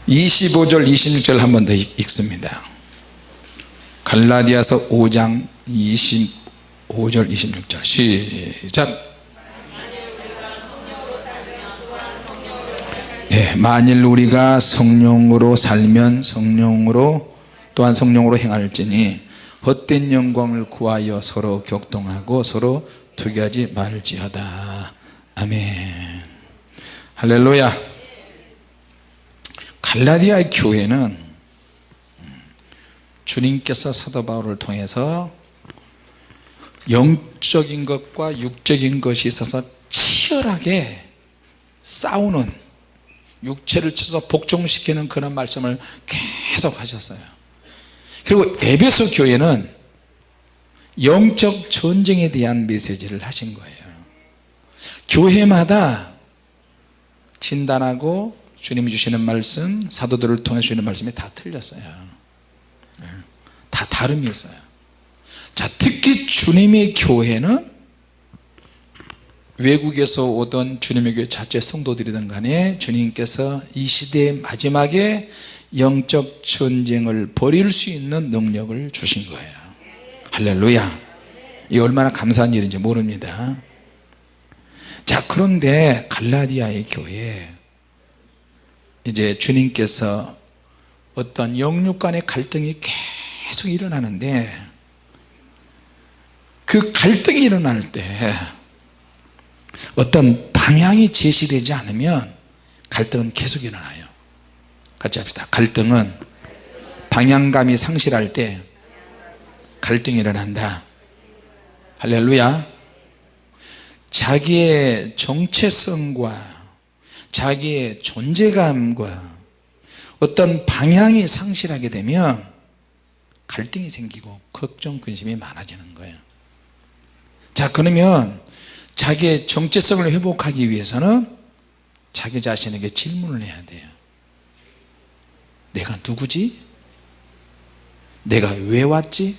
25절 26절 한 번 더 읽습니다. 갈라디아서 5장 25절 26절 시작. 만일 우리가 성령으로 살면 성령으로 또한 성령으로 행할지니 헛된 영광을 구하여 서로 격동하고 서로 투기하지 말지어다. 아멘. 할렐루야. 갈라디아의 교회는 주님께서 사도 바울을 통해서 영적인 것과 육적인 것이 있어서 치열하게 싸우는, 육체를 쳐서 복종시키는 그런 말씀을 계속 하셨어요. 그리고 에베소 교회는 영적 전쟁에 대한 메시지를 하신 거예요. 교회마다 진단하고 주님이 주시는 말씀, 사도들을 통해 주시는 말씀이 다 틀렸어요. 다 다름이 있어요. 자, 특히 주님의 교회는 외국에서 오던 주님의 교회 자체 성도들이든 간에 주님께서 이 시대의 마지막에 영적 전쟁을 벌일 수 있는 능력을 주신 거예요. 할렐루야. 이게 얼마나 감사한 일인지 모릅니다. 자, 그런데 갈라디아의 교회, 이제 주님께서 어떤 영육 간의 갈등이 계속 일어나는데, 그 갈등이 일어날 때 어떤 방향이 제시되지 않으면 갈등은 계속 일어나요. 같이 합시다. 갈등은 방향감이 상실할 때 갈등이 일어난다. 할렐루야. 자기의 정체성과 자기의 존재감과 어떤 방향이 상실하게 되면 갈등이 생기고 걱정 근심이 많아지는 거예요. 자, 그러면 자기의 정체성을 회복하기 위해서는 자기 자신에게 질문을 해야 돼요. 내가 누구지? 내가 왜 왔지?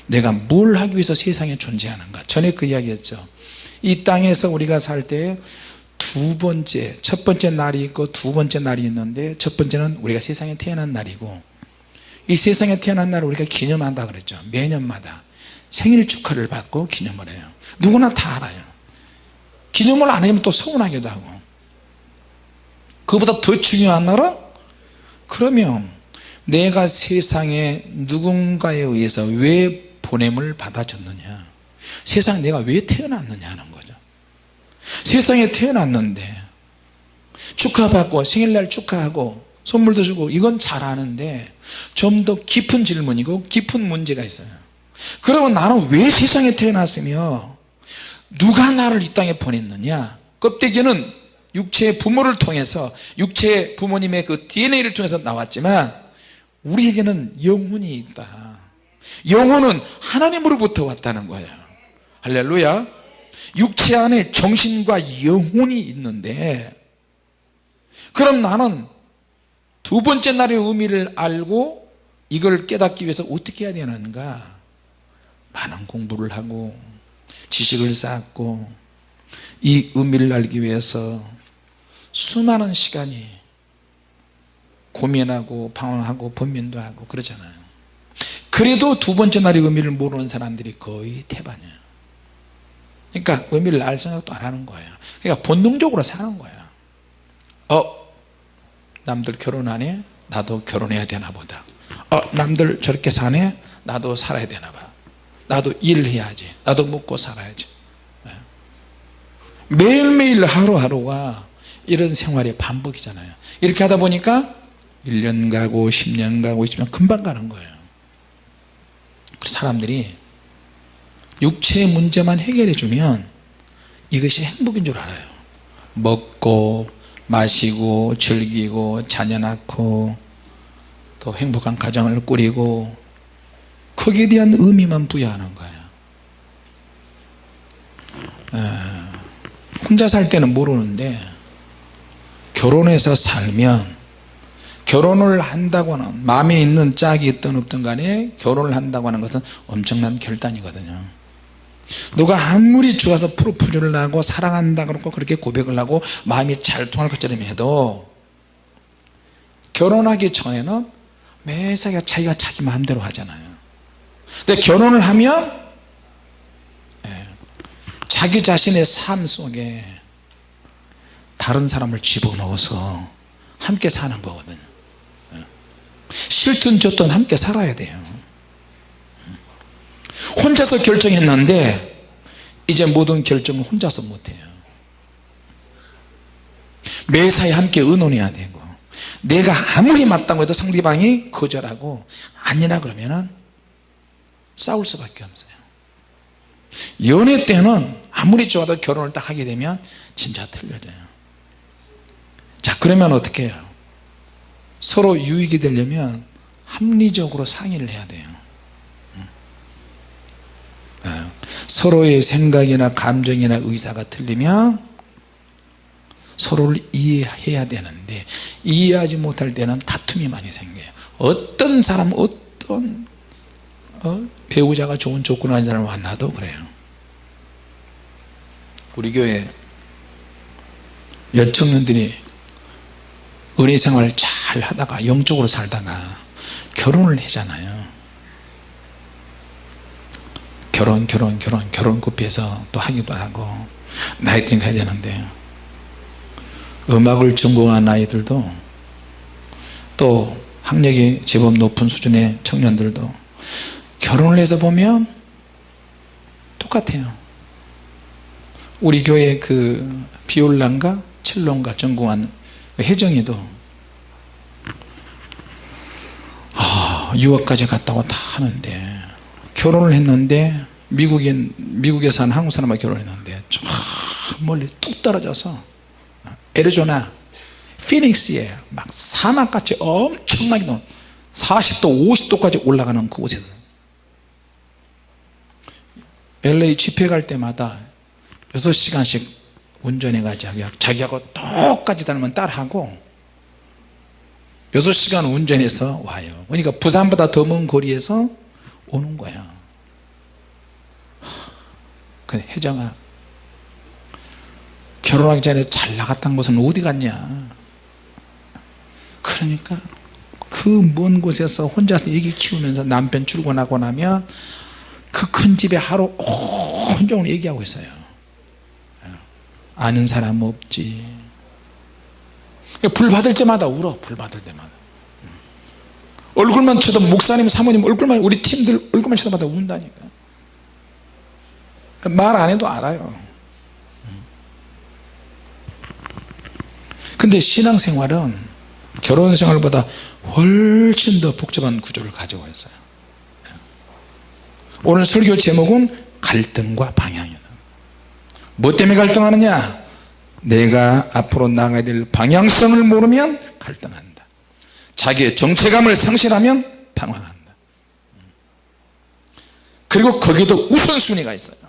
내가 뭘 하기 위해서 세상에 존재하는가? 전에 그 이야기했죠. 이 땅에서 우리가 살 때 첫 번째 날이 있고 두 번째 날이 있는데, 첫 번째는 우리가 세상에 태어난 날이고, 이 세상에 태어난 날을 우리가 기념한다 그랬죠. 매년마다 생일 축하를 받고 기념을 해요. 누구나 다 알아요. 기념을 안 하면 또 서운하기도 하고. 그보다 더 중요한 날은, 그러면 내가 세상에 누군가에 의해서 왜 보냄을 받아줬느냐, 세상에 내가 왜 태어났느냐 하는 거죠. 세상에 태어났는데 축하받고 생일날 축하하고 선물도 주고 이건 잘 아는데, 좀 더 깊은 질문이고 깊은 문제가 있어요. 그러면 나는 왜 세상에 태어났으며 누가 나를 이 땅에 보냈느냐. 껍데기는 육체의 부모를 통해서, 육체의 부모님의 그 DNA를 통해서 나왔지만 우리에게는 영혼이 있다. 영혼은 하나님으로부터 왔다는 거예요. 할렐루야. 육체 안에 정신과 영혼이 있는데, 그럼 나는 두 번째 날의 의미를 알고 이걸 깨닫기 위해서 어떻게 해야 되는가? 많은 공부를 하고 지식을 쌓고 이 의미를 알기 위해서 수많은 시간이 고민하고 방황하고 번민도 하고 그러잖아요. 그래도 두 번째 날의 의미를 모르는 사람들이 거의 대반이에요. 그러니까 의미를 알 생각도 안 하는 거예요. 그러니까 본능적으로 사는 거예요. 남들 결혼하네, 나도 결혼해야 되나 보다. 남들 저렇게 사네, 나도 살아야 되나 봐. 나도 일해야지, 나도 먹고 살아야지. 매일매일 하루하루가 이런 생활의 반복이잖아요. 이렇게 하다 보니까 1년 가고 10년 가고 20년 금방 가는 거예요. 사람들이 육체의 문제만 해결해 주면 이것이 행복인 줄 알아요. 먹고 마시고 즐기고 자녀 낳고 또 행복한 가정을 꾸리고 거기에 대한 의미만 부여하는 거예요. 혼자 살 때는 모르는데 결혼해서 살면, 결혼을 한다고 하는, 마음에 있는 짝이 있든 없든 간에 결혼을 한다고 하는 것은 엄청난 결단이거든요. 누가 아무리 좋아서 프로포즈를 하고 사랑한다 그러고 그렇게 고백을 하고 마음이 잘 통할 것처럼 해도 결혼하기 전에는 매사에 자기가 자기 마음대로 하잖아요. 근데 결혼을 하면 자기 자신의 삶 속에 다른 사람을 집어넣어서 함께 사는 거거든요. 싫든 좋든 함께 살아야 돼요. 혼자서 결정했는데 이제 모든 결정은 혼자서 못해요. 매사에 함께 의논해야 되고, 내가 아무리 맞다고 해도 상대방이 거절하고 아니라 그러면은 싸울 수밖에 없어요. 연애 때는 아무리 좋아도 결혼을 딱 하게 되면 진짜 틀려져요. 자, 그러면 어떻게 해요? 서로 유익이 되려면 합리적으로 상의를 해야 돼요. 서로의 생각이나 감정이나 의사가 틀리면 서로를 이해해야 되는데, 이해하지 못할 때는 다툼이 많이 생겨요. 어떤 사람, 어떤 배우자가 좋은 조건 가진 사람을 만나도 그래요. 우리 교회 여청년들이 은혜 생활을 잘 하다가 영적으로 살다가 결혼을 하잖아요. 결혼 급해서 또 하기도 하고 나이 든 가야 되는데, 음악을 전공한 아이들도 또 학력이 제법 높은 수준의 청년들도 결혼을 해서 보면 똑같아요. 우리 교회 그 비올라인가 첼로인가 전공한 혜정이도 유학까지 갔다 왔다 하는데, 결혼을 했는데 미국에 사는 한국 사람과 결혼했는데 저 멀리 뚝 떨어져서 애리조나 피닉스에 막 사막같이 엄청나게 높은 40도 50도까지 올라가는 그곳에서 LA 집회 갈 때마다 6시간씩 운전해 가지고 자기하고 똑같이 다니면 딸하고 6시간 운전해서 와요. 그러니까 부산보다 더 먼 거리에서 오는 거야. 근데 혜정아, 결혼하기 전에 잘 나갔던 곳은 어디 갔냐? 그러니까 그 먼 곳에서 혼자서 애기 키우면서 남편 출근하고 나면 그 큰 집에 하루 온종일 얘기하고 있어요. 아는 사람 없지. 불 받을 때마다 울어. 불 받을 때마다 얼굴만 쳐도, 목사님 사모님 얼굴만, 우리 팀들 얼굴만 쳐다봐도 운다니까. 말 안 해도 알아요. 근데 신앙생활은 결혼생활보다 훨씬 더 복잡한 구조를 가지고 있어요. 오늘 설교 제목은 갈등과 방향이다. 뭐 때문에 갈등하느냐? 내가 앞으로 나가야 될 방향성을 모르면 갈등한다. 자기의 정체감을 상실하면 방황한다. 그리고 거기에도 우선순위가 있어요.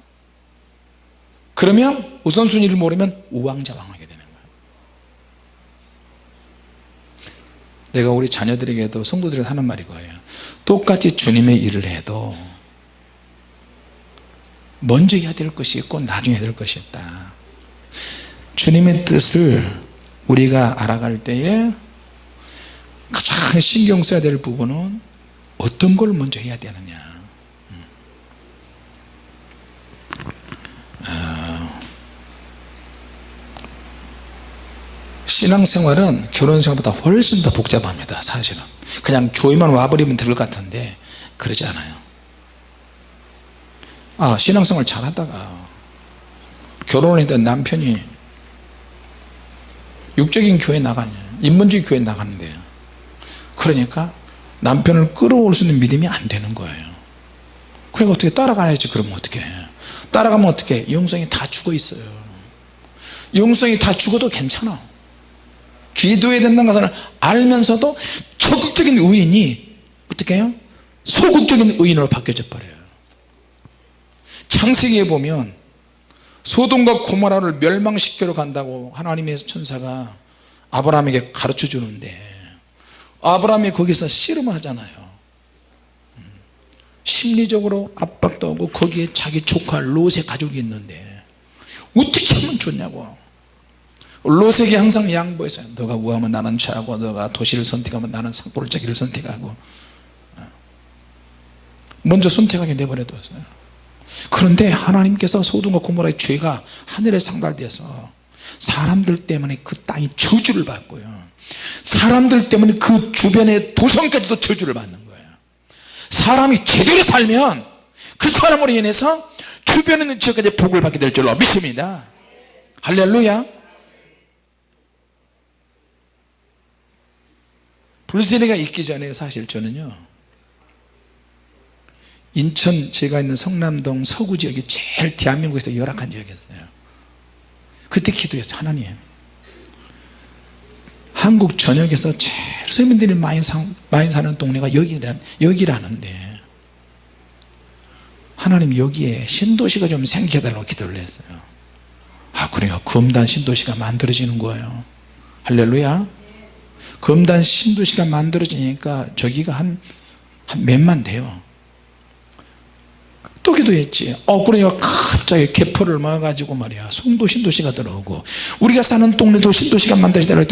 그러면 우선순위를 모르면 우왕좌왕하게 되는 거예요. 내가 우리 자녀들에게도 성도들에게 하는 말이 거예요. 똑같이 주님의 일을 해도 먼저 해야 될 것이 있고 나중에 해야 될 것이 있다. 주님의 뜻을 우리가 알아갈 때에 가장 신경 써야 될 부분은 어떤 걸 먼저 해야 되느냐. 신앙생활은 결혼생활보다 훨씬 더 복잡합니다. 사실은 그냥 교회만 와버리면 될 것 같은데 그러지 않아요. 신앙생활 잘하다가 결혼을 했던 남편이 육적인 교회 나가냐, 인본주의 교회 나가는데, 그러니까 남편을 끌어올 수 있는 믿음이 안 되는 거예요. 그러니까 어떻게 따라가야지. 그러면 어떻게 해? 따라가면 어떻게 해? 영성이 다 죽어 있어요. 영성이 다 죽어도 괜찮아. 기도해야 된다는 것을 알면서도 적극적인 의인이 어떻게 해요? 소극적인 의인으로 바뀌어져 버려요. 창세기에 보면 소돔과 고모라를 멸망시키러 간다고 하나님의 천사가 아브라함에게 가르쳐 주는데, 아브라함이 거기서 씨름하잖아요. 심리적으로 압박도 하고 거기에 자기 조카 롯의 가족이 있는데 어떻게 하면 좋냐고. 롯에게 항상 양보했어요. 너가 우하면 나는 취하고 너가 도시를 선택하면 나는 산골짜기를 선택하고 먼저 선택하게 내버려뒀어요. 그런데 하나님께서 소돔과 고모라의 죄가 하늘에 상달돼서 사람들 때문에 그 땅이 저주를 받고요, 사람들 때문에 그 주변의 도성까지도 저주를 받는 거예요. 사람이 제대로 살면 그 사람으로 인해서 주변에 있는 지역까지 복을 받게 될 줄로 믿습니다. 할렐루야. 불세례가 있기 전에 사실 저는요, 인천 제가 있는 성남동 서구 지역이 제일 대한민국에서 열악한 지역이었어요. 그때 기도했어요. 하나님, 한국 전역에서 제일 서민들이 많이 사는 동네가 여기라는데 하나님 여기에 신도시가 좀 생겨달라고 기도를 했어요. 그래요. 금단 신도시가 만들어지는 거예요. 할렐루야. 금단 신도시가 만들어지니까 저기가 한 몇만 돼요. 또 기도했지. 그래요. 갑자기 개포를 모아가지고 말이야 송도 신도시가 들어오고, 우리가 사는 동네도 신도시가 만들어지더라.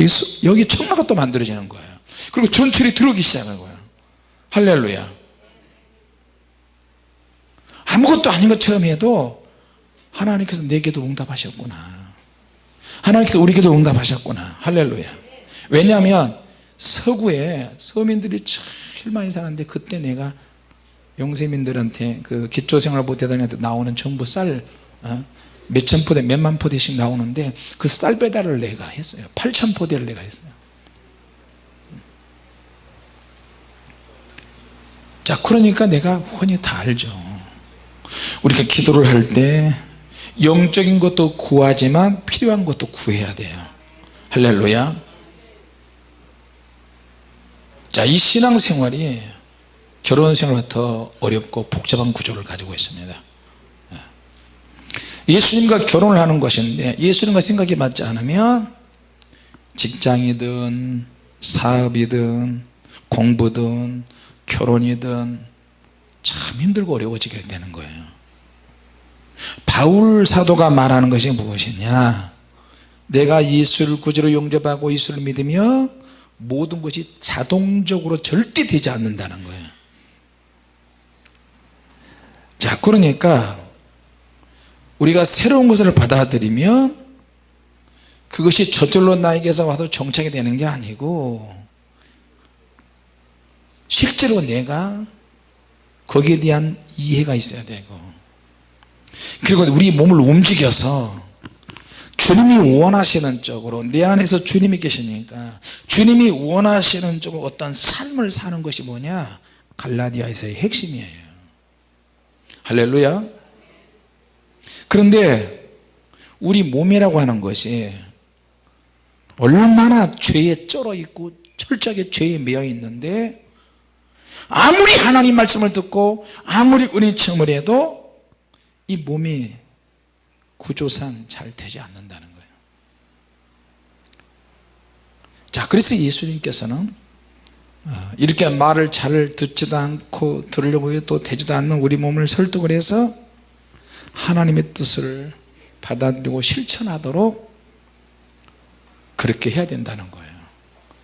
여기 청라가 또 만들어지는 거예요. 그리고 전철이 들어오기 시작한 거예요. 할렐루야. 아무것도 아닌 것처럼 해도 하나님께서 내게도 응답하셨구나, 하나님께서 우리에게도 응답하셨구나. 할렐루야. 왜냐하면 서구에 서민들이 제일 많이 사는데, 그때 내가 영세민들한테 그 기초생활보호대단한테 나오는 정부 쌀 몇천 포대 몇만 포대씩 나오는데 그 쌀 배달을 내가 했어요. 8천 포대를 내가 했어요. 자, 그러니까 내가 훤히 다 알죠. 우리가 기도를 할 때 영적인 것도 구하지만 필요한 것도 구해야 돼요. 할렐루야. 자, 이 신앙생활이 결혼생활보다 더 어렵고 복잡한 구조를 가지고 있습니다. 예수님과 결혼을 하는 것인데 예수님과 생각이 맞지 않으면 직장이든 사업이든 공부든 결혼이든 참 힘들고 어려워지게 되는 거예요. 바울 사도가 말하는 것이 무엇이냐, 내가 예수를 구주로 영접하고 예수를 믿으며 모든 것이 자동적으로 절대 되지 않는다는 거예요. 자, 그러니까 우리가 새로운 것을 받아들이면 그것이 저절로 나에게서 와서 정착이 되는 게 아니고 실제로 내가 거기에 대한 이해가 있어야 되고, 그리고 우리 몸을 움직여서 주님이 원하시는 쪽으로, 내 안에서 주님이 계시니까 주님이 원하시는 쪽으로 어떤 삶을 사는 것이 뭐냐, 갈라디아에서의 핵심이에요. 할렐루야. 그런데 우리 몸이라고 하는 것이 얼마나 죄에 쩔어 있고 철저하게 죄에 매여 있는데, 아무리 하나님 말씀을 듣고 아무리 은혜 체험을 해도 이 몸이 구조상 잘 되지 않는다는 거예요. 자, 그래서 예수님께서는 이렇게 말을 잘 듣지도 않고 들으려고 해도 되지도 않는 우리 몸을 설득을 해서 하나님의 뜻을 받아들이고 실천하도록 그렇게 해야 된다는 거예요.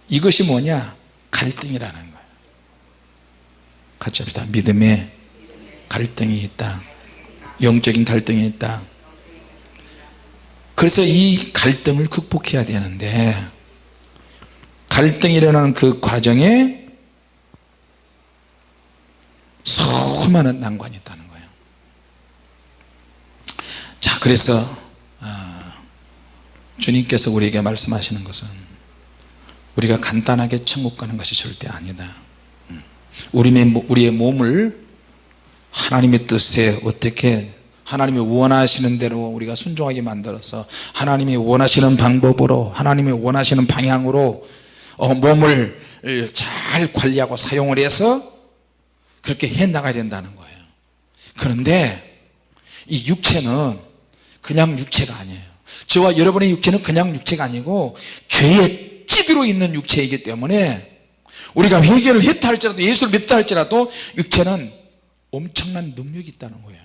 이것이 뭐냐, 갈등이라는 거예요. 같이 합시다. 믿음에 갈등이 있다, 영적인 갈등이 있다. 그래서 이 갈등을 극복해야 되는데, 갈등이 일어나는 그 과정에 수많은 난관이 있다는 거예요. 자, 그래서 주님께서 우리에게 말씀하시는 것은 우리가 간단하게 천국 가는 것이 절대 아니다. 우리의 몸을 하나님의 뜻에 어떻게 하나님이 원하시는 대로 우리가 순종하게 만들어서 하나님이 원하시는 방법으로 하나님이 원하시는 방향으로 몸을 잘 관리하고 사용을 해서 그렇게 해 나가야 된다는 거예요. 그런데 이 육체는 그냥 육체가 아니에요. 저와 여러분의 육체는 그냥 육체가 아니고 죄에 찌들어 있는 육체이기 때문에 우리가 회개를 했다 할지라도 예수를 믿다 할지라도 육체는 엄청난 능력이 있다는 거예요.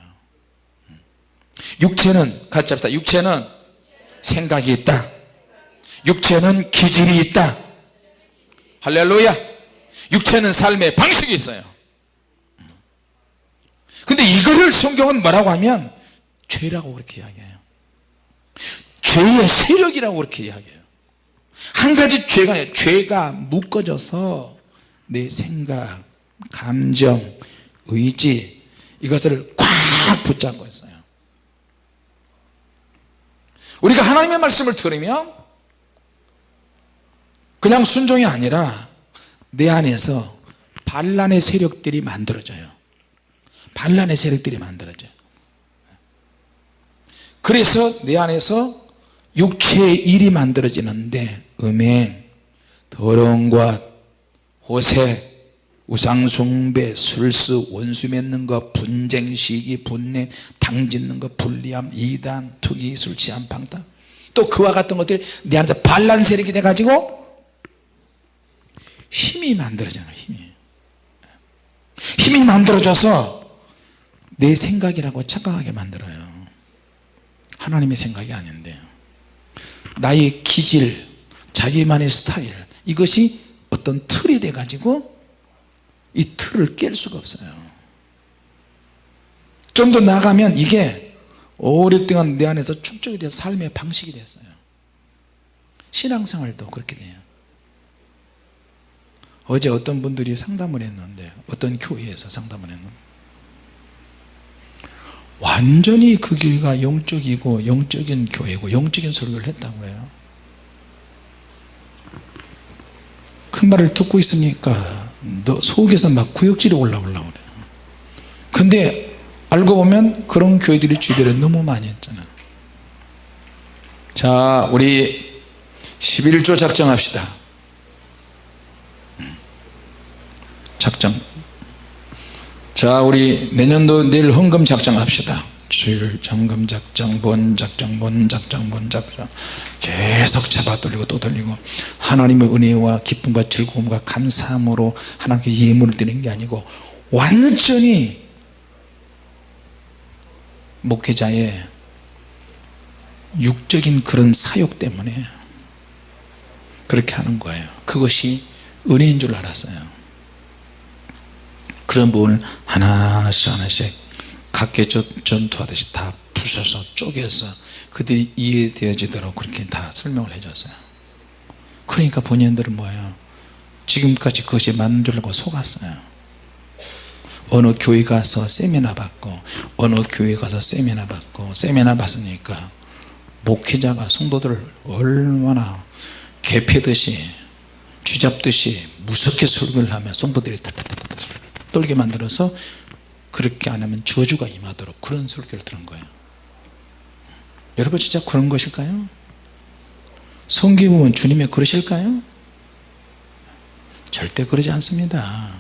육체는, 같이 합시다. 육체는 생각이 있다, 육체는 기질이 있다. 할렐루야. 육체는 삶의 방식이 있어요. 근데 이거를 성경은 뭐라고 하면 죄라고 그렇게 이야기해요. 죄의 세력이라고 그렇게 이야기해요. 한 가지 죄가 묶어져서 내 생각, 감정, 의지 이것을 꽉 붙잡고 있어요. 우리가 하나님의 말씀을 들으면 그냥 순종이 아니라 내 안에서 반란의 세력들이 만들어져요. 반란의 세력들이 만들어져요. 그래서 내 안에서 육체의 일이 만들어지는데 음행, 더러운 것, 호색, 우상숭배, 술수, 원수 맺는 것, 분쟁, 시기, 분냄, 당짓는 것, 불리함, 이단, 투기, 술 취함, 방탕, 또 그와 같은 것들이 내 안에서 반란 세력이 돼가지고 힘이 만들어져요. 힘이 만들어져서 내 생각이라고 착각하게 만들어요. 하나님의 생각이 아닌데 나의 기질, 자기만의 스타일 이것이 어떤 틀이 돼 가지고 이 틀을 깰 수가 없어요. 좀 더 나아가면 이게 오랫동안 내 안에서 축적이 돼서 삶의 방식이 됐어요. 신앙생활도 그렇게 돼요. 어제 어떤 분들이 상담을 했는데 어떤 교회에서 상담을 했는데 완전히 그 교회가 영적이고 영적인 교회고 영적인 설교를 했다고 해요. 그 말을 듣고 있으니까 너 속에서 막 구역질이 올라오려고 그래요. 근데 알고 보면 그런 교회들이 주변에 너무 많이 있잖아. 자, 우리 11조 작정합시다. 작정. 자, 우리 내년도 내일 헌금 작정합시다. 주일 점검 작정, 본 작정, 본 작정, 본 작정. 계속 잡아 돌리고 또 돌리고 하나님의 은혜와 기쁨과 즐거움과 감사함으로 하나님께 예물을 드리는 게 아니고 완전히 목회자의 육적인 그런 사욕 때문에 그렇게 하는 거예요. 그것이 은혜인 줄 알았어요. 그런 부분을 하나씩 하나씩 각계 전투하듯이 다 부셔서 쪼개서 그들이 이해되어지도록 그렇게 다 설명을 해줬어요. 그러니까 본인들은 뭐예요? 지금까지 그것이 맞는 줄 알고 속았어요. 어느 교회 가서 세미나 받고 어느 교회 가서 세미나 받고 세미나 받으니까 목회자가 성도들을 얼마나 개패듯이 쥐잡듯이 무섭게 설교를 하면 성도들이 떨게 만들어서 그렇게 안 하면 저주가 임하도록 그런 설교를 들은 거예요. 여러분 진짜 그런 것일까요? 성경에 보면 주님이 그러실까요? 절대 그러지 않습니다.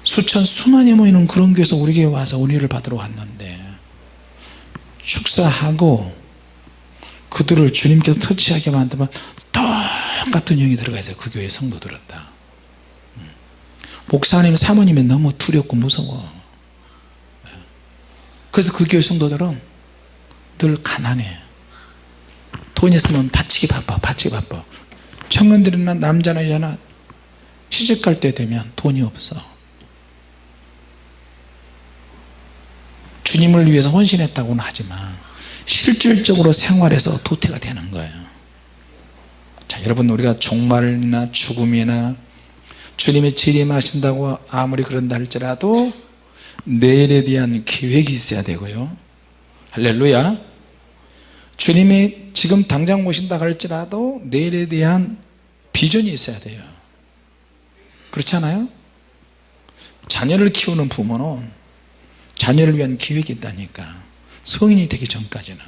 수천 수만이 모이는 그런 교회에서 우리 교회 와서 은혜를 받으러 왔는데 축사하고 그들을 주님께서 터치하게 만들면 똑같은 영이 들어가 있어요. 그 교회 성도들은 다. 목사님 사모님이 너무 두렵고 무서워. 그래서 그 교회 성도들은 늘 가난해. 돈 있으면 바치기 바빠. 청년들이나 남자나 여자나 시집 갈 때 되면 돈이 없어. 주님을 위해서 헌신했다고는 하지만 실질적으로 생활에서 도태가 되는 거예요. 자, 여러분 우리가 종말이나 죽음이나 주님이 재림하신다고 아무리 그런다 할지라도 내일에 대한 계획이 있어야 되고요. 할렐루야. 주님이 지금 당장 오신다 할지라도 내일에 대한 비전이 있어야 돼요. 그렇지 않아요? 자녀를 키우는 부모는 자녀를 위한 계획이 있다니까. 성인이 되기 전까지는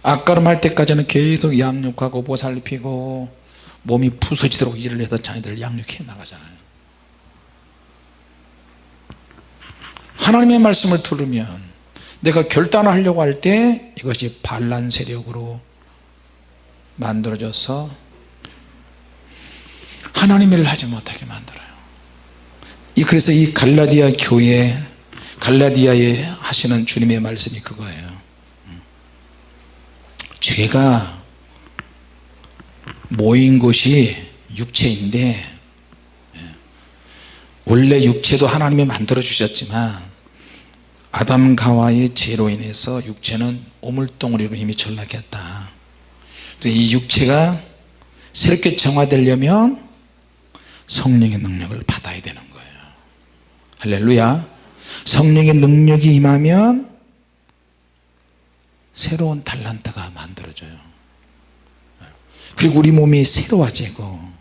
앞가름할 때까지는 계속 양육하고 보살피고 몸이 부서지도록 일을 해서 자녀들을 양육해 나가잖아요. 하나님의 말씀을 들으면 내가 결단을 하려고 할 때 이것이 반란 세력으로 만들어져서 하나님의 일을 하지 못하게 만들어요. 그래서 이 갈라디아 교회 갈라디아에 하시는 주님의 말씀이 그거예요. 죄가 모인 곳이 육체인데, 원래 육체도 하나님이 만들어 주셨지만 아담과 죄로 인해서 육체는 오물덩어리로 이미 전락했다. 이 육체가 새롭게 정화되려면 성령의 능력을 받아야 되는 거예요. 할렐루야. 성령의 능력이 임하면 새로운 달란트가 만들어져요. 그리고 우리 몸이 새로워지고,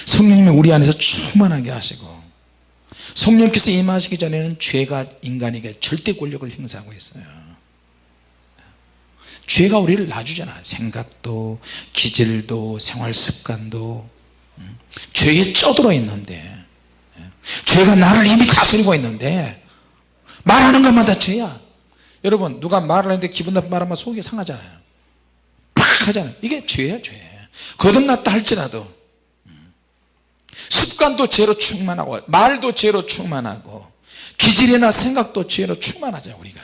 성령님이 우리 안에서 충만하게 하시고, 성령께서 임하시기 전에는 죄가 인간에게 절대 권력을 행사하고 있어요. 죄가 우리를 놔주잖아. 생각도, 기질도, 생활습관도 죄에 쪄들어 있는데, 죄가 나를 이미 다스리고 있는데 말하는 것마다 죄야. 여러분, 누가 말을 하는데 기분 나쁜 말하면 속이 상하잖아요. 팍 하잖아요. 이게 죄야, 죄. 거듭났다 할지라도 습관도 죄로 충만하고, 말도 죄로 충만하고, 기질이나 생각도 죄로 충만하죠, 우리가.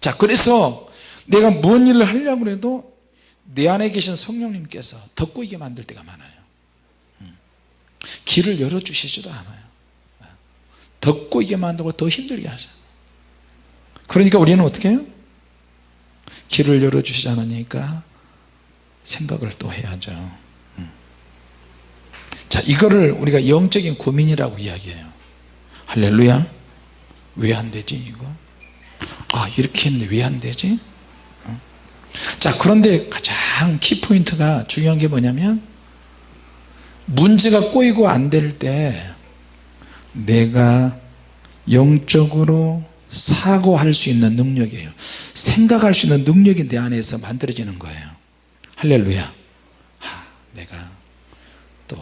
자, 그래서 내가 무슨 일을 하려고 해도 내 안에 계신 성령님께서 더 꼬이게 만들 때가 많아요. 길을 열어주시지도 않아요. 더 꼬이게 만들고 더 힘들게 하죠. 그러니까 우리는 어떻게 해요? 길을 열어주시지 않으니까 생각을 또 해야죠. 자, 이거를 우리가 영적인 고민이라고 이야기해요. 할렐루야. 왜 안 되지 이거? 아, 이렇게 했는데 왜 안 되지? 자, 그런데 가장 키포인트가 중요한 게 뭐냐면, 문제가 꼬이고 안 될 때 내가 영적으로 사고할 수 있는 능력이에요. 생각할 수 있는 능력이 내 안에서 만들어지는 거예요. 할렐루야. 내가 또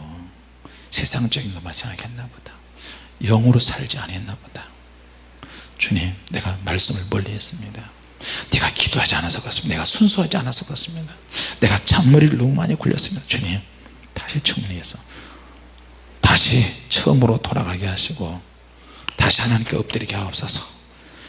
세상적인 것만 생각했나 보다. 영으로 살지 않았나 보다. 주님, 내가 말씀을 멀리 했습니다. 내가 기도하지 않아서 그렇습니다. 내가 순수하지 않아서 그렇습니다. 내가 잔머리를 너무 많이 굴렸습니다. 주님, 다시 정리해서 다시 처음으로 돌아가게 하시고 다시 하나님께 엎드리게 하옵소서.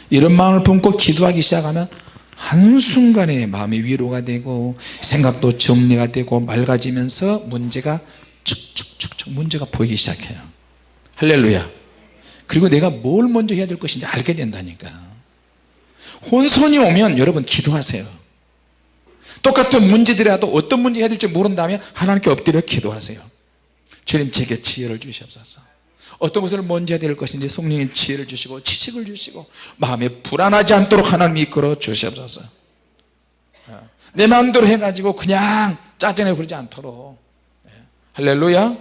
이런 마음을 품고 기도하기 시작하면 한순간에 마음이 위로가 되고 생각도 정리가 되고 맑아지면서 문제가 축축축축 문제가 보이기 시작해요. 할렐루야. 그리고 내가 뭘 먼저 해야 될 것인지 알게 된다니까. 혼선이 오면 여러분 기도하세요. 똑같은 문제들이라도 어떤 문제 해야 될지 모른다면 하나님께 엎드려 기도하세요. 주님, 제게 지혜를 주시옵소서. 어떤 것을 먼저 해야 될 것인지 성령의 지혜를 주시고 지식을 주시고 마음에 불안하지 않도록 하나님 이끌어 주시옵소서. 내 마음대로 해가지고 그냥 짜증내고 그러지 않도록. 할렐루야.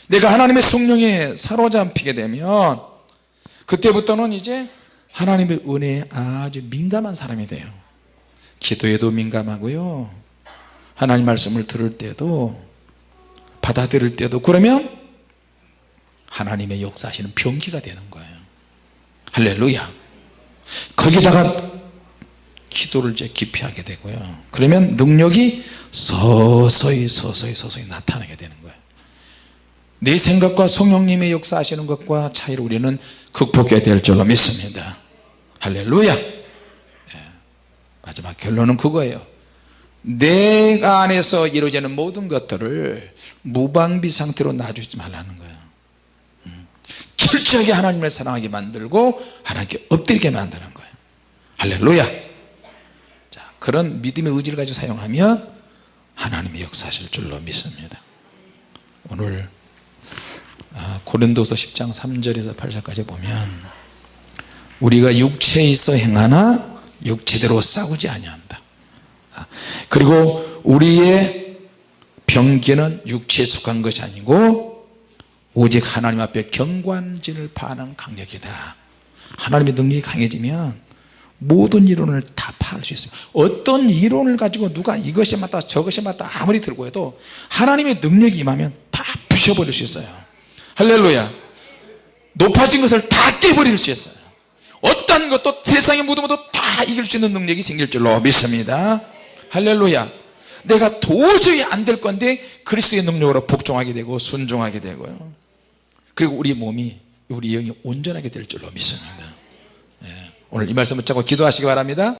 내가 하나님의 성령에 사로잡히게 되면 그때부터는 이제 하나님의 은혜에 아주 민감한 사람이 돼요. 기도에도 민감하고요, 하나님 말씀을 들을 때도, 받아들일 때도. 그러면 하나님의 역사하시는 병기가 되는 거예요. 할렐루야. 거기다가 기도를 이제 깊이 하게 되고요, 그러면 능력이 서서히 나타나게 되는 거예요. 내 생각과 성령님의 역사하시는 것과 차이를 우리는 극복해야 될 줄로 믿습니다. 할렐루야. 마지막 결론은 그거예요. 내가 안에서 이루어지는 모든 것들을 무방비 상태로 놔주지 말라는 거예요. 철저하게 하나님을 사랑하게 만들고 하나님께 엎드리게 만드는 거예요. 할렐루야. 자, 그런 믿음의 의지를 가지고 사용하면 하나님의 역사하실 줄로 믿습니다. 오늘 고린도서 10장 3절에서 8절까지 보면, 우리가 육체에 있어 행하나 육체대로 싸우지 아니한다. 그리고 우리의 병기는 육체에 속한 것이 아니고 오직 하나님 앞에 경관진을 파는 강력이다. 하나님의 능력이 강해지면 모든 이론을 다 파할 수 있어요. 어떤 이론을 가지고 누가 이것이 맞다 저것이 맞다 아무리 들고 해도 하나님의 능력이 임하면 다 부셔버릴 수 있어요. 할렐루야. 높아진 것을 다 깨버릴 수 있어요. 어떤 것도 세상의 모든 것도 다 이길 수 있는 능력이 생길 줄로 믿습니다. 할렐루야. 내가 도저히 안 될 건데 그리스도의 능력으로 복종하게 되고 순종하게 되고요, 그리고 우리 몸이, 우리 영이 온전하게 될 줄로 믿습니다. 오늘 이 말씀 붙잡고 기도하시기 바랍니다.